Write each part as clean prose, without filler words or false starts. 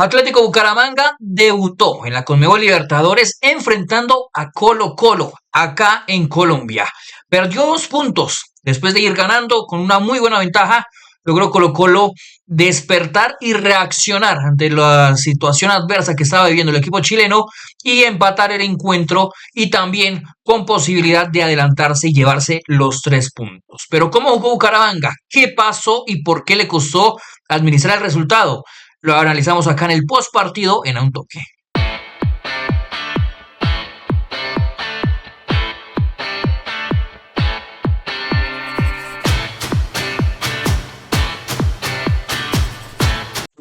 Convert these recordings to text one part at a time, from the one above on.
Atlético Bucaramanga debutó en la Conmebol Libertadores enfrentando a Colo-Colo acá en Colombia. Perdió 2 puntos después de ir ganando con una muy buena ventaja. Logró Colo-Colo despertar y reaccionar ante la situación adversa que estaba viviendo el equipo chileno y empatar el encuentro y también con posibilidad de adelantarse y llevarse los 3 puntos. Pero ¿cómo jugó Bucaramanga? ¿Qué pasó y por qué le costó administrar el resultado? Lo analizamos acá en el post partido en A Un Toque.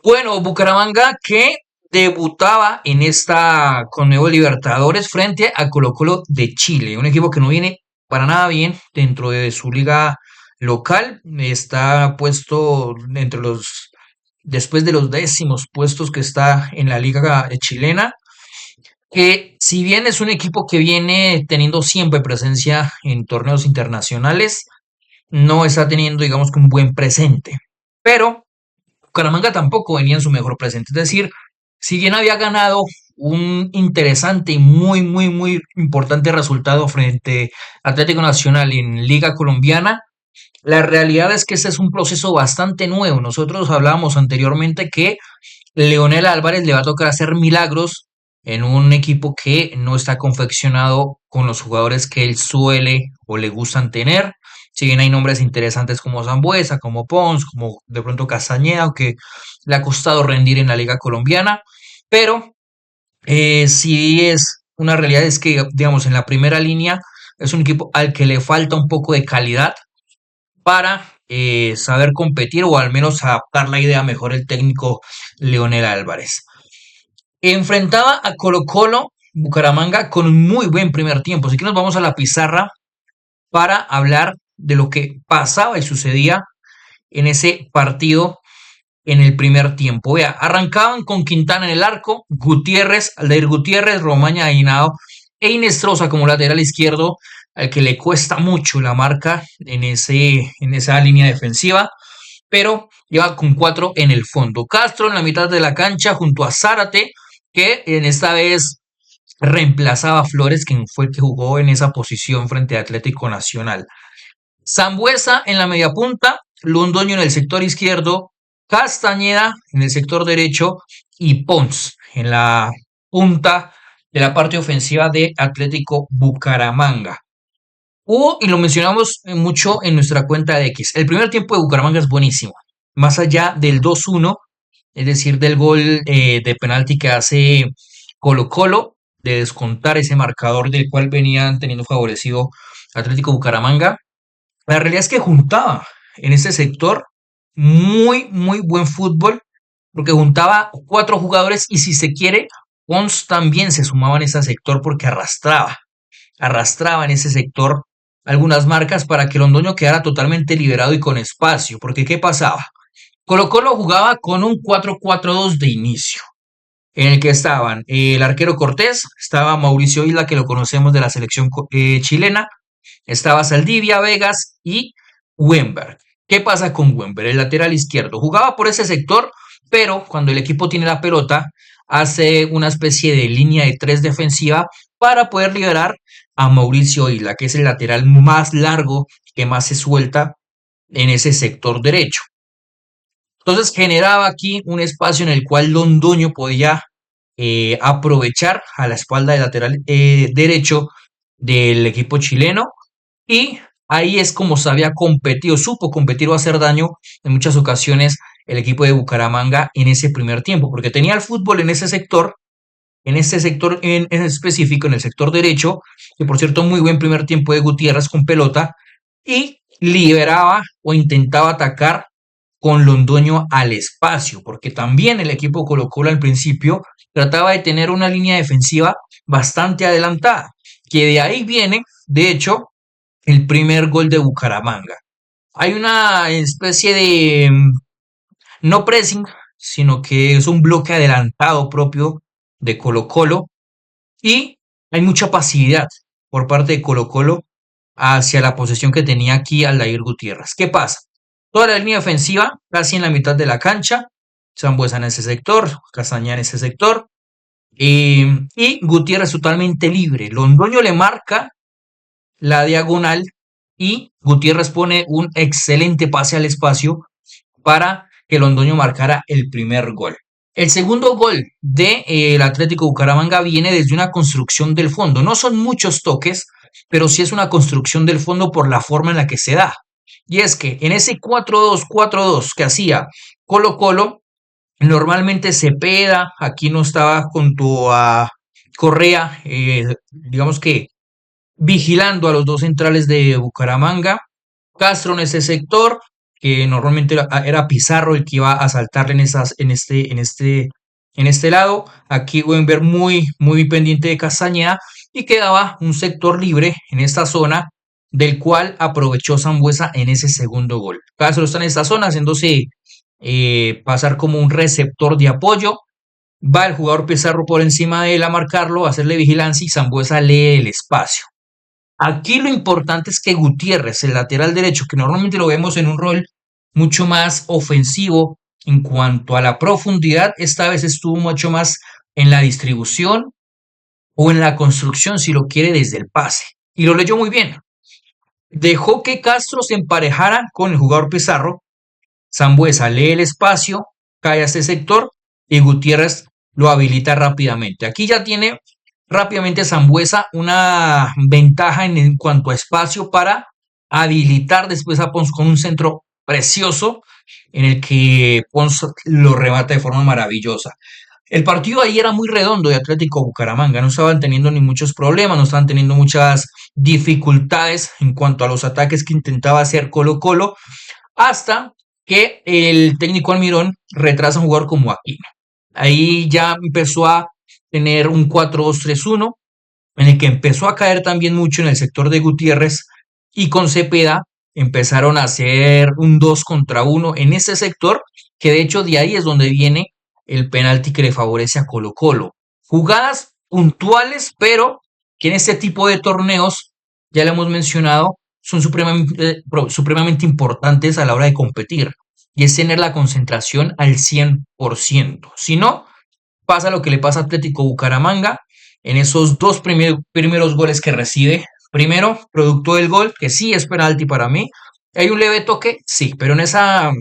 Bueno, Bucaramanga que debutaba en esta Conmebol Libertadores frente a Colo-Colo de Chile, un equipo que no viene para nada bien dentro de su liga local, está puesto entre los después de los 10.º puestos que está en la liga chilena, que si bien es un equipo que viene teniendo siempre presencia en torneos internacionales, no está teniendo, digamos, que un buen presente. Pero Bucaramanga tampoco venía en su mejor presente. Es decir, si bien había ganado un interesante y muy importante resultado frente a Atlético Nacional en Liga Colombiana, la realidad es que este es un proceso bastante nuevo. Nosotros hablábamos anteriormente que Leonel Álvarez le va a tocar hacer milagros en un equipo que no está confeccionado con los jugadores que él suele o le gustan tener. Si bien hay nombres interesantes como Zambuesa, como Pons, como de pronto Castañeda, aunque le ha costado rendir en la liga colombiana, pero sí es una realidad es que, digamos, en la primera línea es un equipo al que le falta un poco de calidad para saber competir o al menos adaptar la idea mejor el técnico Leonel Álvarez. Enfrentaba a Colo-Colo Bucaramanga con un muy buen primer tiempo. Así que nos vamos a la pizarra para hablar de lo que pasaba y sucedía en ese partido en el primer tiempo. Vea, arrancaban con Quintana en el arco, Gutiérrez, Aldair Gutiérrez, Romaña Ainao e Inestrosa como lateral izquierdo, al que le cuesta mucho la marca en esa línea defensiva, pero lleva con 4 en el fondo. Castro en la mitad de la cancha junto a Zárate, que en esta vez reemplazaba a Flores, quien fue el que jugó en esa posición frente a Atlético Nacional. Sambuesa en la media punta, Londoño en el sector izquierdo, Castañeda en el sector derecho y Pons en la punta de la parte ofensiva de Atlético Bucaramanga. Y lo mencionamos mucho en nuestra cuenta de X. El primer tiempo de Bucaramanga es buenísimo. Más allá del 2-1, es decir, del gol de penalti que hace Colo-Colo, de descontar ese marcador del cual venían teniendo favorecido Atlético Bucaramanga. La realidad es que juntaba en ese sector muy buen fútbol, porque juntaba 4 jugadores y si se quiere, Pons también se sumaba en ese sector porque arrastraba en ese sector algunas marcas para que Londoño quedara totalmente liberado y con espacio, porque ¿qué pasaba? Colo-Colo jugaba con un 4-4-2 de inicio, en el que estaban el arquero Cortés, estaba Mauricio Isla, que lo conocemos de la selección chilena, estaba Saldivia, Vegas y Wemberg. ¿Qué pasa con Wemberg? El lateral izquierdo. Jugaba por ese sector, pero cuando el equipo tiene la pelota, hace una especie de línea de 3 defensiva para poder liberar a Mauricio Isla, que es el lateral más largo que más se suelta en ese sector derecho. Entonces generaba aquí un espacio en el cual Londoño podía aprovechar a la espalda del lateral derecho del equipo chileno y ahí es como se había competido, supo competir o hacer daño en muchas ocasiones el equipo de Bucaramanga en ese primer tiempo, porque tenía el fútbol en ese sector en específico, en el sector derecho, que por cierto muy buen primer tiempo de Gutiérrez con pelota, y liberaba o intentaba atacar con Londoño al espacio, porque también el equipo Colo-Colo al principio trataba de tener una línea defensiva bastante adelantada, que de ahí viene, de hecho, el primer gol de Bucaramanga. Hay una especie de no pressing, sino que es un bloque adelantado propio de Colo-Colo y hay mucha pasividad por parte de Colo-Colo hacia la posesión que tenía aquí Aldair Gutiérrez. ¿Qué pasa? Toda la línea ofensiva, casi en la mitad de la cancha, Sambuesa en ese sector, Castañeda en ese sector, y Gutiérrez totalmente libre. Londoño le marca la diagonal y Gutiérrez pone un excelente pase al espacio para que Londoño marcara el primer gol. El segundo gol del Atlético Bucaramanga viene desde una construcción del fondo. No son muchos toques, pero sí es una construcción del fondo por la forma en la que se da. Y es que en ese 4-2-4-2 que hacía Colo Colo, normalmente Cepeda, aquí no estaba junto a Correa, digamos que vigilando a los dos centrales de Bucaramanga. Castro en ese sector, que normalmente era Pizarro el que iba a saltarle en este lado. Aquí Wenber muy pendiente de Castañeda y quedaba un sector libre en esta zona del cual aprovechó Sambuesa en ese segundo gol. Castro está en esta zona haciéndose pasar como un receptor de apoyo. Va el jugador Pizarro por encima de él a marcarlo, a hacerle vigilancia y Sambuesa lee el espacio. Aquí lo importante es que Gutiérrez, el lateral derecho, que normalmente lo vemos en un rol mucho más ofensivo en cuanto a la profundidad, esta vez estuvo mucho más en la distribución o en la construcción, si lo quiere, desde el pase. Y lo leyó muy bien. Dejó que Castro se emparejara con el jugador Pizarro. Sambuesa lee el espacio, cae a este sector y Gutiérrez lo habilita rápidamente. Aquí ya tiene rápidamente Sambuesa una ventaja en cuanto a espacio para habilitar después a Pons con un centro precioso en el que Pons lo remata de forma maravillosa. El partido ahí era muy redondo de Atlético Bucaramanga, no estaban teniendo ni muchos problemas, no estaban teniendo muchas dificultades en cuanto a los ataques que intentaba hacer Colo Colo, hasta que el técnico Almirón retrasa un jugador como Aquino. Ahí ya empezó a tener un 4-2-3-1, en el que empezó a caer también mucho en el sector de Gutiérrez y con Cepeda empezaron a hacer un 2 contra 1 en ese sector, que de hecho de ahí es donde viene el penalti que le favorece a Colo Colo. Jugadas puntuales, pero que en este tipo de torneos, ya lo hemos mencionado, son supremamente importantes a la hora de competir. Y es tener la concentración al 100%. Si no, pasa lo que le pasa a Atlético Bucaramanga en esos dos primeros goles que recibe. Primero, producto del gol, que sí es penalti para mí. Hay un leve toque, sí, pero en esa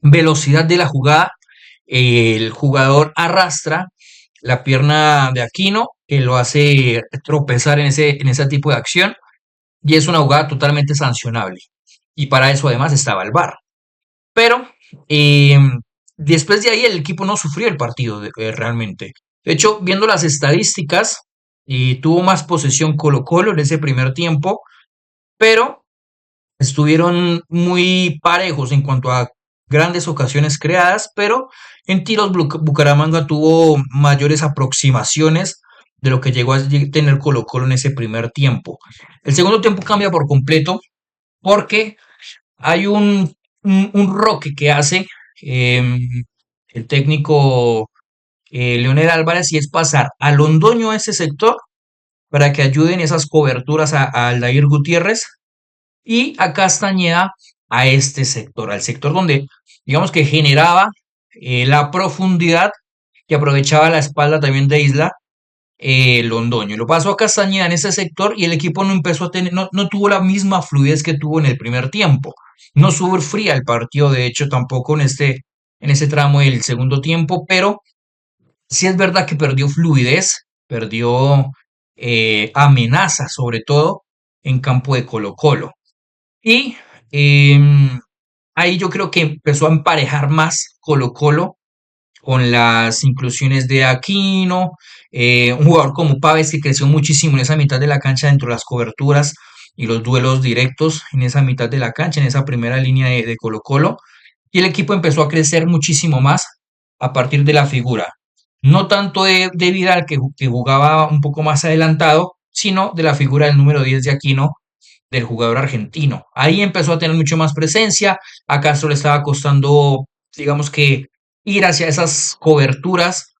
velocidad de la jugada, el jugador arrastra la pierna de Aquino, que lo hace tropezar en ese tipo de acción, y es una jugada totalmente sancionable. Y para eso además estaba el VAR. Pero eh, después de ahí el equipo no sufrió el partido realmente. De hecho, viendo las estadísticas, tuvo más posesión Colo Colo en ese primer tiempo, pero estuvieron muy parejos en cuanto a grandes ocasiones creadas, pero en tiros Bucaramanga tuvo mayores aproximaciones de lo que llegó a tener Colo Colo en ese primer tiempo. El segundo tiempo cambia por completo porque hay un roque que hace em, el técnico Leonel Álvarez y es pasar a Londoño a ese sector para que ayuden esas coberturas a Aldair Gutiérrez y a Castañeda a este sector, al sector donde digamos que generaba la profundidad que aprovechaba la espalda también de Isla Londoño. Lo pasó a Castañeda en ese sector y el equipo no empezó a tener, no tuvo la misma fluidez que tuvo en el primer tiempo. No sufría el partido, de hecho, tampoco en ese tramo del segundo tiempo, pero sí es verdad que perdió fluidez, perdió amenaza, sobre todo en campo de Colo-Colo. Y em, ahí yo creo que empezó a emparejar más Colo-Colo con las inclusiones de Aquino, un jugador como Pávez que creció muchísimo en esa mitad de la cancha dentro de las coberturas y los duelos directos en esa mitad de la cancha, en esa primera línea de Colo-Colo, y el equipo empezó a crecer muchísimo más a partir de la figura, no tanto de Vidal que jugaba un poco más adelantado, sino de la figura del número 10 de Aquino, del jugador argentino. Ahí empezó a tener mucho más presencia, a Castro le estaba costando, digamos que, ir hacia esas coberturas,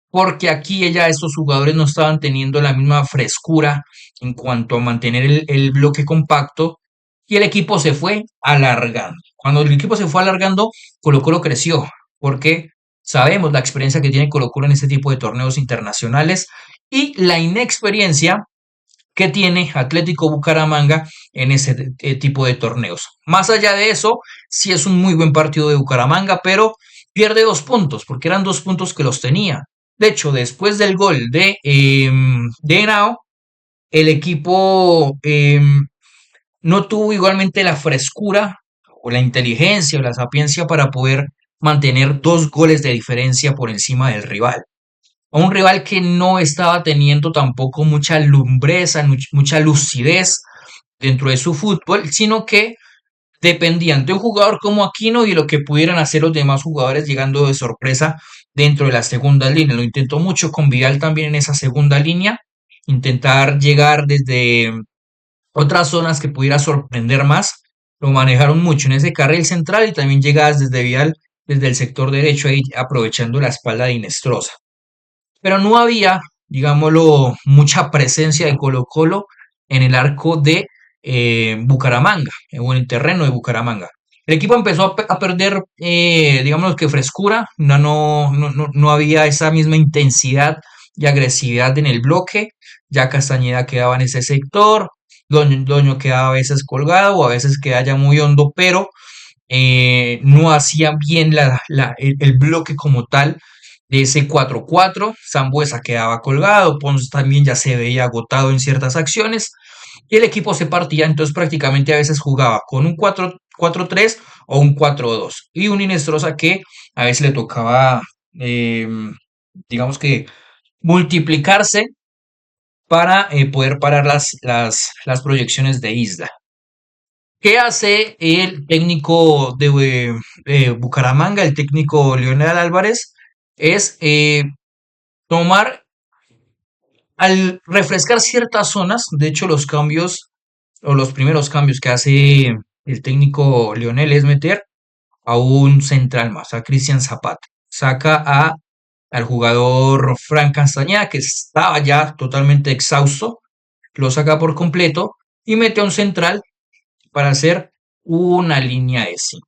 porque aquí ya estos jugadores no estaban teniendo la misma frescura en cuanto a mantener el bloque compacto y el equipo se fue alargando. Cuando el equipo se fue alargando, Colo Colo creció. ¿Por qué? Sabemos la experiencia que tiene Colo Colo en este tipo de torneos internacionales y la inexperiencia que tiene Atlético Bucaramanga en ese tipo de torneos. Más allá de eso, sí es un muy buen partido de Bucaramanga, pero pierde 2 puntos, porque eran 2 puntos que los tenía. De hecho, después del gol de Henao, el equipo no tuvo igualmente la frescura o la inteligencia o la sapiencia para poder mantener 2 goles de diferencia por encima del rival. A un rival que no estaba teniendo tampoco mucha lumbreza, mucha lucidez dentro de su fútbol, sino que dependían de un jugador como Aquino y de lo que pudieran hacer los demás jugadores llegando de sorpresa dentro de la segunda línea. Lo intentó mucho con Vidal también en esa segunda línea, intentar llegar desde otras zonas que pudiera sorprender más. Lo manejaron mucho en ese carril central y también llegadas desde Vidal, desde el sector derecho, ahí aprovechando la espalda de Inestrosa. Pero no había, digámoslo, mucha presencia de Colo-Colo en el arco de Bucaramanga, o en el terreno de Bucaramanga. El equipo empezó a perder, digamos que frescura, no había esa misma intensidad y agresividad en el bloque, ya Castañeda quedaba en ese sector, Doño quedaba a veces colgado o a veces quedaba ya muy hondo, pero no hacía bien el bloque como tal de ese 4-4. Sambuesa quedaba colgado, Pons también ya se veía agotado en ciertas acciones y el equipo se partía, entonces prácticamente a veces jugaba con un 4-4-3 o un 4-2 y un Inestrosa que a veces le tocaba, eh, digamos que multiplicarse para poder parar las proyecciones de Isla. ¿Qué hace el técnico de Bucaramanga, el técnico Leonel Álvarez? Es tomar, al refrescar ciertas zonas, de hecho los cambios o los primeros cambios que hace el técnico Leonel es meter a un central más, a Cristian Zapata. Saca al jugador Frank Castañeda, que estaba ya totalmente exhausto, lo saca por completo y mete a un central para hacer una línea de 5.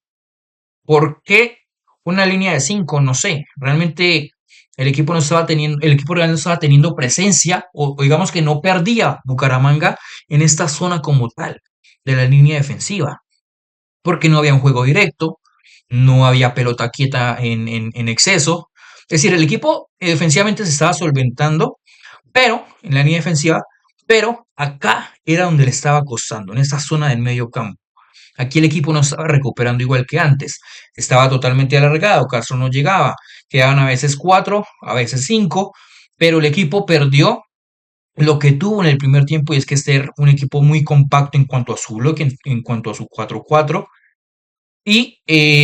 ¿Por qué una línea de 5? No sé. Realmente el equipo real no estaba teniendo presencia, o digamos que no perdía Bucaramanga en esta zona como tal de la línea defensiva, porque no había un juego directo, no había pelota quieta en exceso. Es decir, el equipo defensivamente se estaba solventando, pero en la línea defensiva, pero acá era donde le estaba costando, en esta zona del medio campo. Aquí el equipo no estaba recuperando igual que antes. Estaba totalmente alargado, Castro no llegaba. Quedaban a veces 4, a veces 5, pero el equipo perdió lo que tuvo en el primer tiempo y es que este era un equipo muy compacto en cuanto a su bloque, en cuanto a su 4-4. Y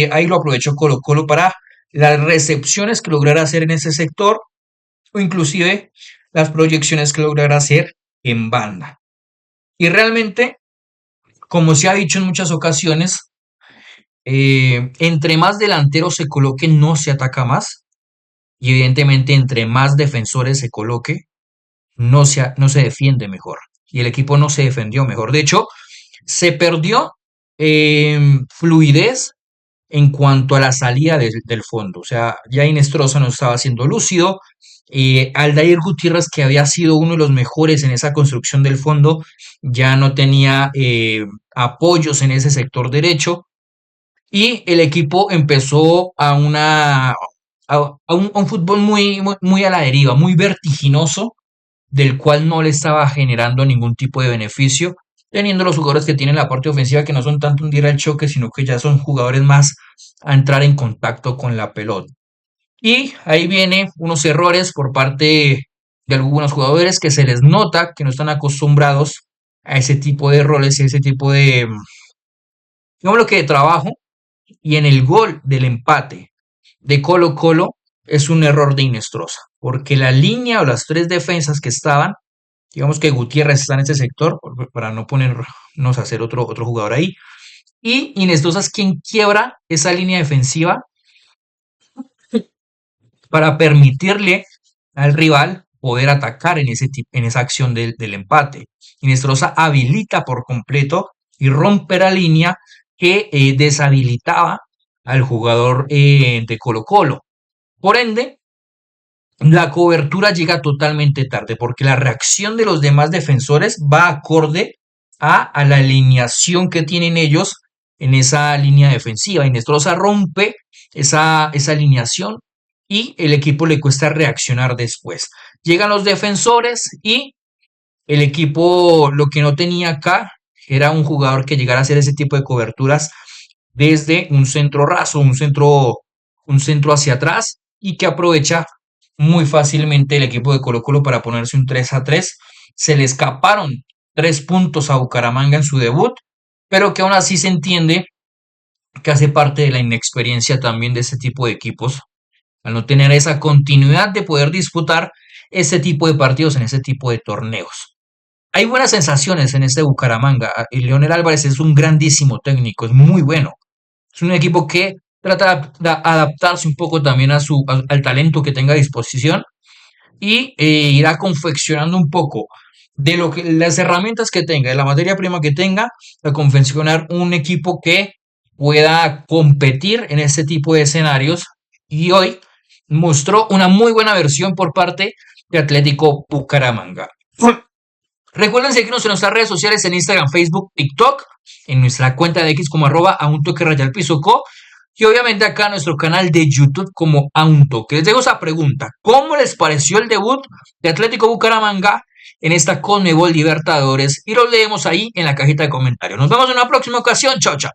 ahí lo aprovechó Colo Colo para las recepciones que lograra hacer en ese sector o inclusive las proyecciones que lograra hacer en banda. Y realmente, como se ha dicho en muchas ocasiones, entre más delanteros se coloque, no se ataca más. Y evidentemente, entre más defensores se coloque, no se defiende mejor. Y el equipo no se defendió mejor. De hecho, se perdió fluidez en cuanto a la salida del fondo. O sea, ya Inestrosa no estaba siendo lúcido. Aldair Gutiérrez, que había sido uno de los mejores en esa construcción del fondo, ya no tenía apoyos en ese sector derecho y el equipo empezó a un fútbol muy a la deriva, muy vertiginoso, del cual no le estaba generando ningún tipo de beneficio, teniendo los jugadores que tienen la parte ofensiva que no son tanto un ir al choque, sino que ya son jugadores más a entrar en contacto con la pelota. Y ahí vienen unos errores por parte de algunos jugadores que se les nota que no están acostumbrados a ese tipo de roles y a ese tipo de, digamos lo que de trabajo, y en el gol del empate de Colo Colo es un error de Inestrosa, porque la línea o las 3 defensas que estaban, digamos que Gutiérrez está en ese sector, para no ponernos a hacer otro jugador ahí, y Inestrosa es quien quiebra esa línea defensiva para permitirle al rival poder atacar en esa acción del empate. Inestrosa habilita por completo y rompe la línea que deshabilitaba al jugador de Colo Colo. Por ende, la cobertura llega totalmente tarde porque la reacción de los demás defensores va acorde a la alineación que tienen ellos en esa línea defensiva. Inestrosa rompe esa alineación y el equipo le cuesta reaccionar después. Llegan los defensores y el equipo lo que no tenía acá era un jugador que llegara a hacer ese tipo de coberturas desde un centro raso, un centro hacia atrás y que aprovecha muy fácilmente el equipo de Colo-Colo para ponerse un 3-3. Se le escaparon 3 puntos a Bucaramanga en su debut, pero que aún así se entiende que hace parte de la inexperiencia también de este tipo de equipos, al no tener esa continuidad de poder disputar este tipo de partidos en este tipo de torneos. Hay buenas sensaciones en este Bucaramanga. Leonel Álvarez es un grandísimo técnico, es muy bueno. Es un equipo que trata de adaptarse un poco también al talento que tenga a disposición y irá confeccionando un poco de las herramientas que tenga, de la materia prima que tenga, a confeccionar un equipo que pueda competir en este tipo de escenarios. Y hoy mostró una muy buena versión por parte de Atlético Bucaramanga. Recuerden seguirnos en nuestras redes sociales en Instagram, Facebook, TikTok, en nuestra cuenta de X como @ a un toque rayal piso co, y obviamente acá en nuestro canal de YouTube como a un toque. Les dejo esa pregunta: ¿cómo les pareció el debut de Atlético Bucaramanga en esta Conmebol Libertadores? Y lo leemos ahí en la cajita de comentarios. Nos vemos en una próxima ocasión. Chao, chao.